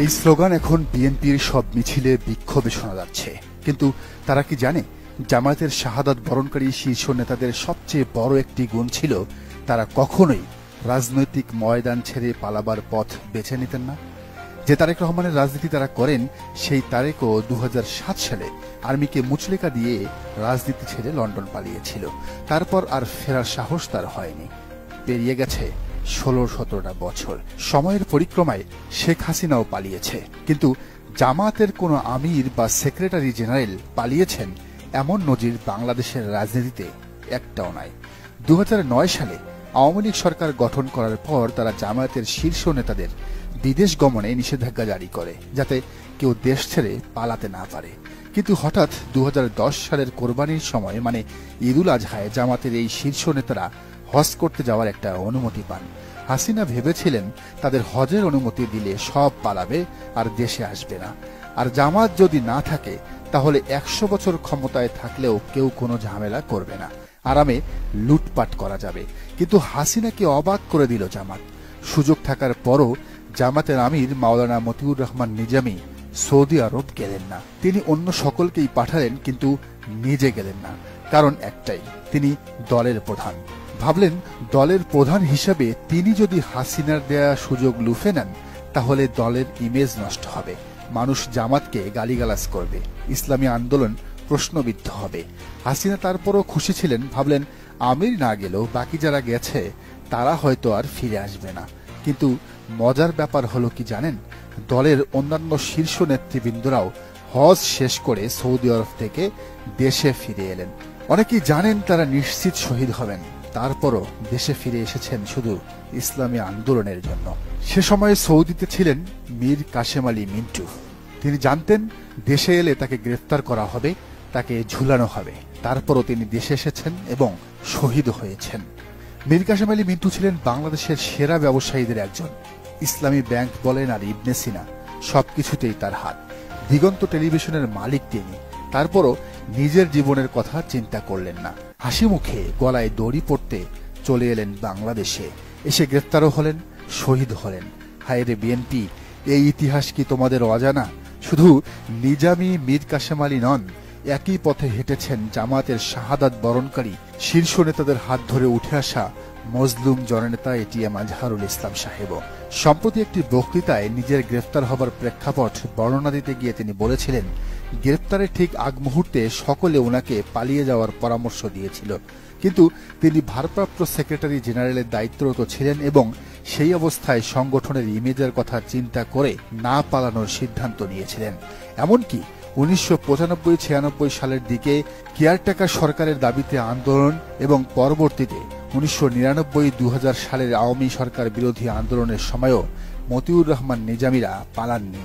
এই স্লোগান এখন বিএনপির সব মিছিলে বিক্ষোভে শোনা যাচ্ছে, কিন্তু তারা কি জানে জামায়াতের শাহাদাত বরণকারী শীর্ষ নেতাদের সবচেয়ে বড় একটি গুণ ছিল তারা কখনোই রাজনৈতিক ময়দান ছেড়ে পালাবার পথ বেছে নিতেন না। যে তারেক রহমানের রাজনীতি তারা করেন, সেই তারেকও 2007 সালে আর্মিকে মুচলেকা দিয়ে রাজনীতি ছেড়ে লন্ডন পালিয়েছিল। তারপর আর ফেরার সাহস তার হয়নি। পেরিয়ে গেছে 16-17টা বছর। সময়ের পরিক্রমায় শেখ হাসিনাও পালিয়েছে, কিন্তু জামায়াতের কোনো আমির বা সেক্রেটারি জেনারেল পালিয়েছেন এমন নজির বাংলাদেশের রাজনীতিতে একটাও নাই। 2009 সালে আওয়ামী লীগ সরকার গঠন করার পর তারা জামায়াতের শীর্ষ নেতাদের বিদেশ গমনে নিষেধাজ্ঞা জারি করে, যাতে কেউ দেশ ছেড়ে পালাতে না পারে। কিন্তু হঠাৎ 2010 সালের কোরবানির সময়, মানে ঈদুল আজহায়, জামায়াতের এই শীর্ষ নেতারা হজ করতে যাওয়ার একটা অনুমতি পান। হাসিনা ভেবেছিলেন তাদের হজের অনুমতি দিলে সব পালাবে আর দেশে আসবে না, আর জামাত যদি না থাকে তাহলে 100 বছর ক্ষমতায় থাকলেও কেউ কোনো ঝামেলা করবে না, আরামে লুটপাট করা যাবে। কিন্তু হাসিনাকে অবাক করে দিল জামাত। সুযোগ থাকার পরও জামাতের আমির মাওলানা মতিউর রহমান নিজামী সৌদি আরব গেলেন না। তিনি অন্য সকলকেই পাঠালেন, কিন্তু নিজে গেলেন না। কারণ একটাই, তিনি দলের প্রধান। ভাবলেন দলের প্রধান হিসেবে তিনি যদি হাসিনার দেয়া সুযোগ লুফে নেন তাহলে দলের ইমেজ নষ্ট হবে, মানুষ জামাতকে গালিগালাজ করবে, ইসলামী আন্দোলন প্রশ্নবিদ্ধ হবে। হাসিনা তারপরও খুশি ছিলেন, ভাবলেন আমির না গেলেও বাকি যারা গেছে তারা হয়তো আর ফিরে আসবে না। কিন্তু মজার ব্যাপার হলো কি জানেন, দলের অন্যান্য শীর্ষ নেতৃবৃন্দরাও হজ শেষ করে সৌদি আরব থেকে দেশে ফিরে এলেন। অনেকেই জানেন তারা নিশ্চিত শহীদ হবেন, তারপরও দেশে ফিরে এসেছেন শুধু ইসলামী আন্দোলনের জন্য। সে সময়ে সৌদিতে ছিলেন মীর কাশেম আলী মিন্টু। তিনি জানতেন দেশে এলে তাকে গ্রেফতার করা হবে, তাকে ঝুলানো হবে। তারপরও তিনি দেশে এসেছেন এবং শহীদ হয়েছেন। মীর কাশেম আলী মিন্টু ছিলেন বাংলাদেশের সেরা ব্যবসায়ীদের একজন। ইসলামী ব্যাংক বলেন আর ইবনে সিনা, সবকিছুতেই তার হাত। দিগন্ত টেলিভিশনের মালিক তিনি। তারপরও নিজের জীবনের কথা চিন্তা করলেন না। হাসি মুখে গলায় দড়ি পড়তে চলে এলেন বাংলাদেশে। এসে গ্রেফতারও হলেন, শহীদ হলেন। হায়রে বিএনপি, এই ইতিহাস কি তোমাদের অজানা? শুধু নিজামী মীর কাশেম আলী নন, একই পথে হেঁটেছেন জামায়াতের শাহাদাত বরণকারী শীর্ষ নেতাদের হাত ধরে উঠে আসা মজলুম জননেতা এটিএম আজহারুল ইসলাম সাহেবও। সম্প্রতি একটি বক্তৃতায় নিজের গ্রেফতার হবার প্রেক্ষাপট বর্ণনা দিতে গিয়ে তিনি বলেছিলেন, গ্রেফতারের ঠিক আগ মুহূর্তে সকলে ওনাকে পালিয়ে যাওয়ার পরামর্শ দিয়েছিল, কিন্তু তিনি ভারপ্রাপ্ত সেক্রেটারি জেনারেলের দায়িত্বরত ছিলেন এবং সেই অবস্থায় সংগঠনের ইমেজের কথা চিন্তা করে না পালানোর সিদ্ধান্ত নিয়েছিলেন। এমনকি 1995-96 সালের দিকে কেয়ারটেকার সরকারের দাবিতে আন্দোলন এবং পরবর্তীতে 1999-2000 সালের আওয়ামী সরকার বিরোধী আন্দোলনের সময়ও মতিউর রহমান নিজামীরা পালাননি।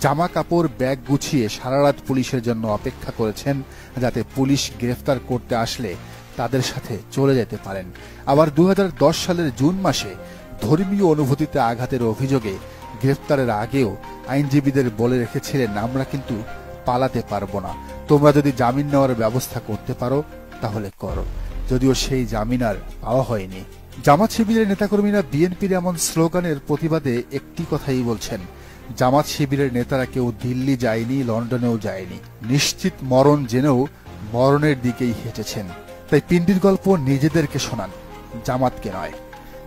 জামা কাপড় ব্যাগ গুছিয়ে সারারাত পুলিশের জন্য অপেক্ষা করেছেন, যাতে পুলিশ গ্রেফতার করতে আসলে তাদের সাথে চলে যেতে পারেন। আবার 2010 সালের জুন মাসে ধর্মীয় অনুভূতিতে আঘাতের অভিযোগে গ্রেফতারের আগেও আইনজীবীদের বলে রেখেছিলেন, আমরা কিন্তু পালাতে পারবো না, তোমরা যদি জামিন নেওয়ার ব্যবস্থা করতে পারো তাহলে করো। যদিও সেই জামিন আর পাওয়া হয়নি। জামাত শিবিরের নেতাকর্মীরা বিএনপির এমন স্লোগানের প্রতিবাদে একটি কথাই বলছেন, জামাত শিবিরের নেতারা কেউ দিল্লি যায়নি, লন্ডনেও যায়নি, নিশ্চিত মরণ জেনেও মরণের দিকেই হেঁটেছেন। তাই পিন্ডির গল্প নিজেদেরকে শোনান, জামাতকে নয়।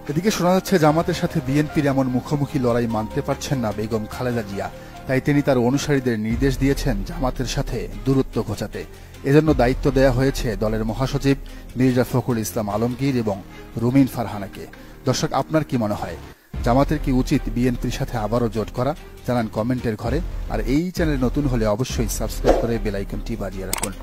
এদিকে শোনা যাচ্ছে জামাতের সাথে বিএনপির এমন মুখোমুখি লড়াই মানতে পারছেন না বেগম খালেদা জিয়া। তাই তিনি তার অনুসারীদের নির্দেশ দিয়েছেন জামাতের সাথে দূরত্ব ঘোচাতে। এজন্য দায়িত্ব দেয়া হয়েছে দলের মহাসচিব মির্জা ফখরুল ইসলাম আলমগীর এবং রুমিন ফারহানাকে। দর্শক, আপনার কি মনে হয়, জামাতের কি উচিত বিএনপির সাথে আবারও জোট করা? জানান কমেন্টের ঘরে। আর এই চ্যানেল নতুন হলে অবশ্যই সাবস্ক্রাইব করে বেল আইকনটি বাজিয়ে রাখুন।